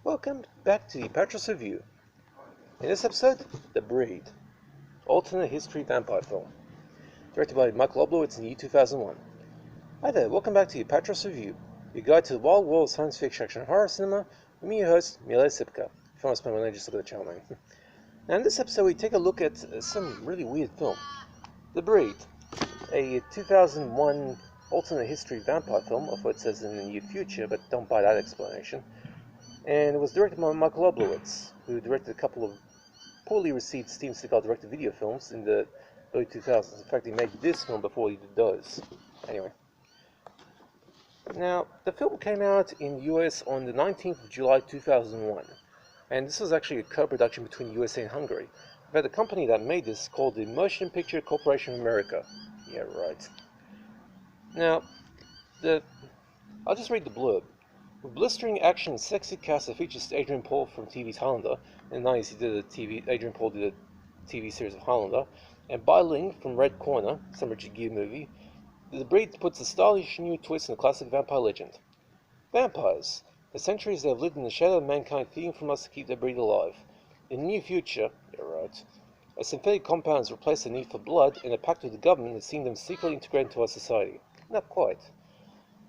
Welcome back to the Apatros review. In this episode, The Breed, alternate history vampire film, directed by Michael Oblowitz in the year 2001. Hi there, welcome back to the Apatros review, your guide to the wild world of science fiction action and horror cinema, with me, your host, Mile Sipka. If you want to spend my name, just look at the channel name. Now in this episode, we take a look at some really weird film, The Breed, a 2001 alternate history vampire film, of what it says in the near future, but don't buy that explanation. And it was directed by Michael Oblowitz, who directed a couple of poorly received Steven Seagal directed video films in the early 2000s. In fact, he made this film before he did those. Anyway. Now, the film came out in the US on the 19th of July 2001. And this was actually a co-production between USA and Hungary. In fact, the company that made this called the Motion Picture Corporation of America. Yeah, right. Now, I'll just read the blurb. With blistering action and sexy cast that features Adrian Paul from TV's Highlander. In the 90s, Adrian Paul did a TV series of Highlander. And Bai Ling from Red Corner, some Richard Gere movie. The Breed puts a stylish new twist in the classic vampire legend. Vampires. For centuries they have lived in the shadow of mankind, feeding from us to keep their breed alive. In the near future, you're right, a synthetic compound has replaced the need for blood, and a pact with the government has seen them secretly integrate into our society. Not quite.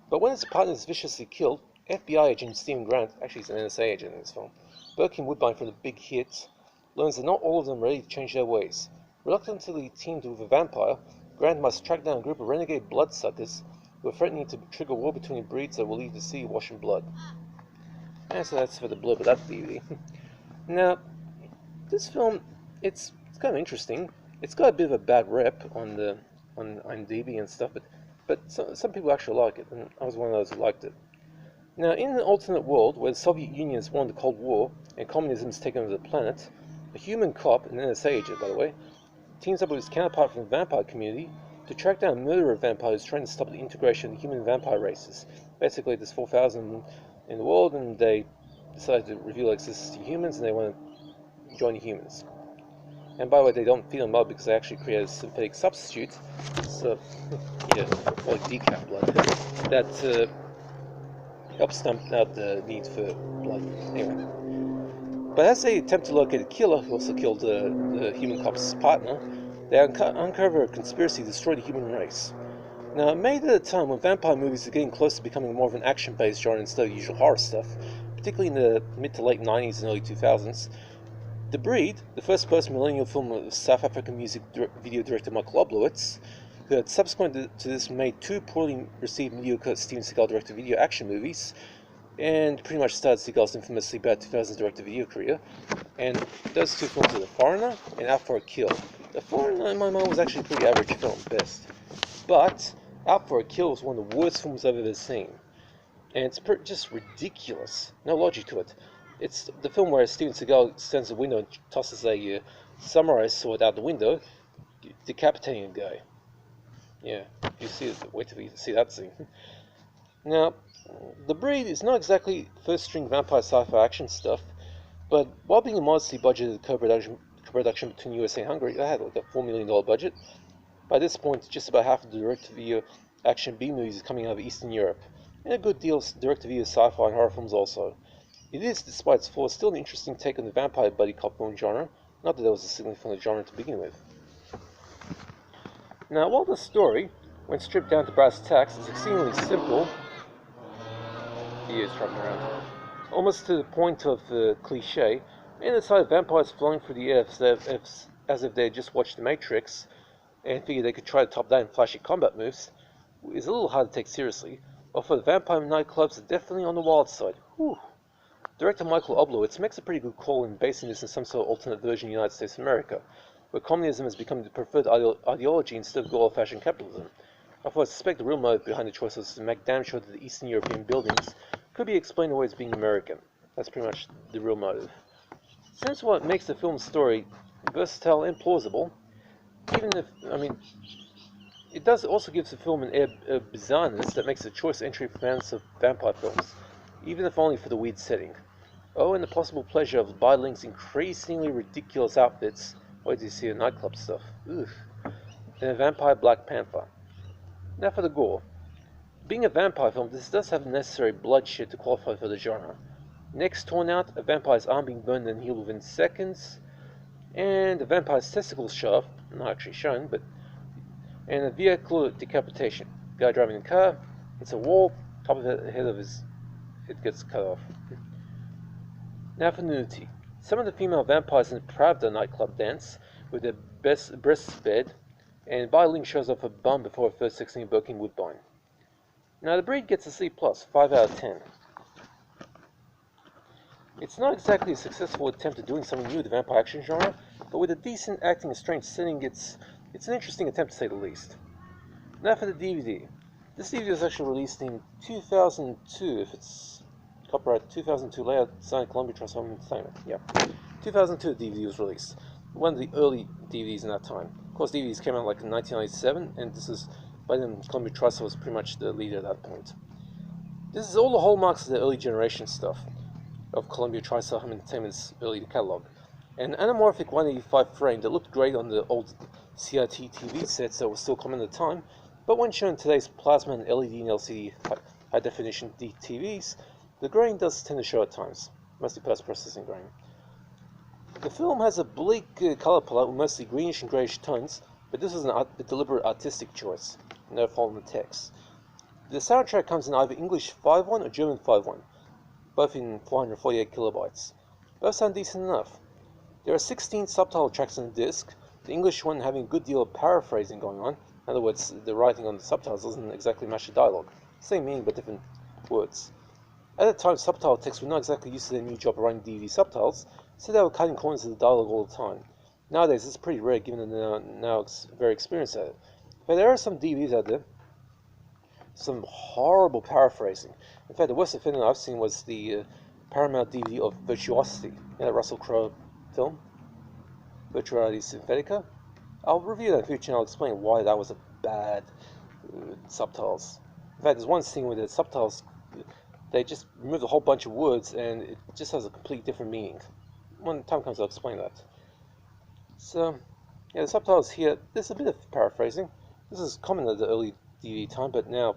But when its partner is viciously killed, FBI agent Stephen Grant, actually he's an NSA agent in this film, Bokeem Woodbine from The Big Hit, learns that not all of them are ready to change their ways. Reluctantly teamed with a vampire, Grant must track down a group of renegade bloodsuckers who are threatening to trigger war between breeds that will leave the sea awash in blood. And so that's for the blurb of that DVD. Now, this film, it's kind of interesting. It's got a bit of a bad rep on IMDb and stuff, but some people actually like it, and I was one of those who liked it. Now, in an alternate world where the Soviet Union has won the Cold War and communism has taken over the planet, a human cop, an NSA agent by the way, teams up with his counterpart from the vampire community to track down a murderer vampire who's trying to stop the integration of the human vampire races. Basically, there's 4,000 in the world, and they decide to reveal their existence to humans, and they want to join the humans. And by the way, they don't feed them up because they actually create a synthetic substitute, so, yeah, like decaf blood, that helps stamp out the need for blood. Anyway. But as they attempt to locate a killer who also killed the human cop's partner, they uncover a conspiracy to destroy the human race. Now, made at a time when vampire movies are getting close to becoming more of an action-based genre instead of usual horror stuff, particularly in the mid to late 90s and early 2000s, The Breed, the first post-millennial film of South African music video director Michael Oblowitz, who had subsequent to this made two poorly received mediocre Steven Seagal directed video action movies, and pretty much started Seagal's infamously bad 2000s directed video career. And those two films are The Foreigner and Out for a Kill. The Foreigner, in my mind, was actually a pretty average film, best. But Out for a Kill was one of the worst films I've ever seen. And it's just ridiculous. No logic to it. It's the film where Steven Seagal stands at the window and tosses a samurai sword out the window, decapitating a guy. Yeah, you see it. Wait till you see that scene. Now, The Breed is not exactly first-string vampire sci-fi action stuff, but while being a modestly budgeted co-production between USA and Hungary, it had like a $4 million budget. By this point, just about half of the direct-to-video action B-movies is coming out of Eastern Europe, and a good deal of direct-to-video sci-fi and horror films also. It is, despite its flaws, still an interesting take on the vampire buddy cop film genre, not that there was a significant genre to begin with. Now, while the story, when stripped down to brass tacks, is exceedingly simple, he is driving around, almost to the point of cliche, and the sight of vampires flying through the air as if they had just watched The Matrix and figured they could try to top that in flashy combat moves, is a little hard to take seriously, although the vampire nightclubs are definitely on the wild side. Whew. Director Michael Oblowitz makes a pretty good call in basing this in some sort of alternate version of the United States of America, where communism has become the preferred ideology instead of good old-fashioned capitalism. Although I suspect the real motive behind the choice was to make damn sure that the Eastern European buildings could be explained away as being American. That's pretty much the real motive. Since what makes the film's story versatile and plausible, even if, it does also gives the film an air of bizarreness that makes it a choice entry for fans of vampire films, even if only for the weird setting. Oh, and the possible pleasure of Bai Ling's increasingly ridiculous outfits. Wait till you see the nightclub stuff. Oof. And a vampire Black Panther. Now for the gore. Being a vampire film, this does have the necessary bloodshed to qualify for the genre. Necks torn out, a vampire's arm being burned and healed within seconds, and a vampire's testicles shove, not actually shown, but, and a vehicle decapitation. Guy driving a car, hits a wall, top of the head of his, it gets cut off. Now for nudity. Some of the female vampires in the Pravda nightclub dance with their breasts bared, and Bai Ling shows off her bum before her first 16 Bokeem Woodbine. Now the breed gets a C+, 5 out of 10. It's not exactly a successful attempt at doing something new to the vampire action genre, but with a decent acting and strange setting, it's an interesting attempt to say the least. Now for the DVD. This DVD was actually released in 2002, if it's copyright 2002, layout signed Columbia TriStar Entertainment. Yeah, 2002 the DVD was released. One of the early DVDs in that time. Of course, DVDs came out like in 1997, and this is, by then Columbia TriStar was pretty much the leader at that point. This is all the hallmarks of the early generation stuff of Columbia TriStar Entertainment's early catalog. An anamorphic 185 frame that looked great on the old CRT TV sets that were still common at the time, but when shown in today's plasma and LED and LCD high definition TVs, the grain does tend to show at times, mostly post-processing grain. The film has a bleak color palette with mostly greenish and grayish tones, but this is a deliberate artistic choice, no fault in the text. The soundtrack comes in either English 5.1 or German 5.1, both in 448 kilobytes. Both sound decent enough. There are 16 subtitle tracks on the disc, the English one having a good deal of paraphrasing going on. In other words, the writing on the subtitles doesn't exactly match the dialogue. Same meaning but different words. At the time, subtitle texts were not exactly used to their new job of writing DVD subtitles, so they were cutting corners of the dialogue all the time. Nowadays, it's pretty rare given that they're now very experienced at it. But there are some DVDs out there, some horrible paraphrasing. In fact, the worst offender I've seen was the Paramount DVD of Virtuosity, that Russell Crowe film, Virtuosity Synthetica. I'll review that in the future and I'll explain why that was a bad subtitles. In fact, there's one scene where the subtitles, they just remove a whole bunch of words and it just has a completely different meaning. When time comes, I'll explain that. So, yeah, the subtitles here, there's a bit of paraphrasing. This is common at the early DVD time, but now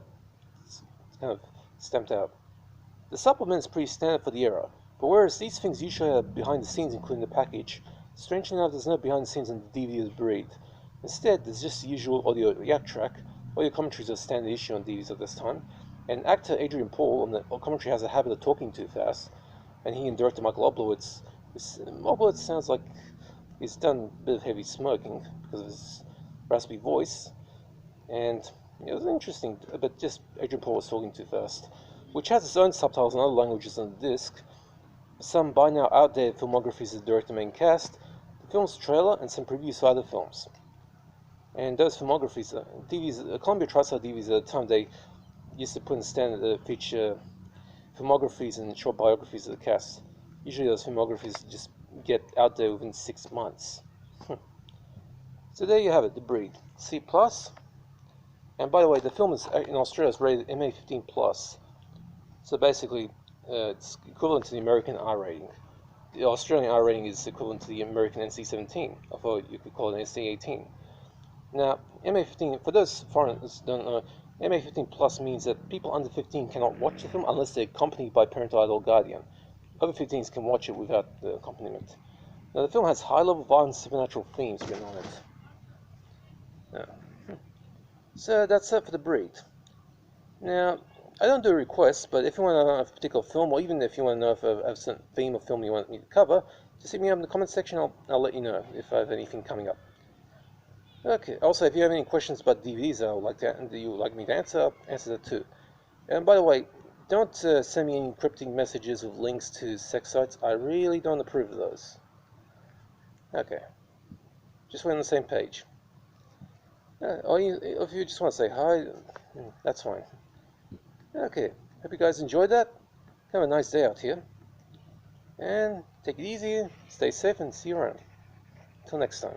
it's kind of stamped out. The supplement is pretty standard for the era, but whereas these things usually are behind the scenes, including the package, strangely enough, there's no behind the scenes on the DVD of the breed. Instead, there's just the usual audio yak track. Audio commentaries are a standard issue on DVDs at this time, and actor Adrian Paul on the commentary has a habit of talking too fast, and he and director Michael Oblowitz sounds like he's done a bit of heavy smoking because of his raspy voice, and it was interesting, but just Adrian Paul was talking too fast, which has its own subtitles in other languages on the disc, some by now outdated filmographies of the director main cast, the film's trailer, and some previews for other films. And those filmographies, DVDs, Columbia TriStar DVDs at the time, they used to put in standard feature filmographies and short biographies of the cast. Usually those filmographies just get out there within 6 months. So there you have it, The Breed, C+. And by the way, the film is in Australia is rated MA15+. So basically, it's equivalent to the American R rating. The Australian R rating is equivalent to the American NC-17, although you could call it NC-18. Now, MA15, for those foreigners who don't know, MA15+ means that people under 15 cannot watch the film unless they're accompanied by parental adult guardian. Over 15s can watch it without the accompaniment. Now, the film has high-level violence and supernatural themes written on it. Now, so that's it for The Breed. Now, I don't do requests, but if you want to know a particular film, or even if you want to know if I have some theme or film you want me to cover, just hit me up in the comment section. I'll let you know if I have anything coming up. Okay. Also, if you have any questions about DVDs that you would like me to answer, I'll answer that too. And by the way, don't send me any cryptic messages with links to sex sites. I really don't approve of those. Okay. Just we're on the same page. Or if you just want to say hi, that's fine. Okay. Hope you guys enjoyed that. Have a nice day out here. And take it easy, stay safe, and see you around. Until next time.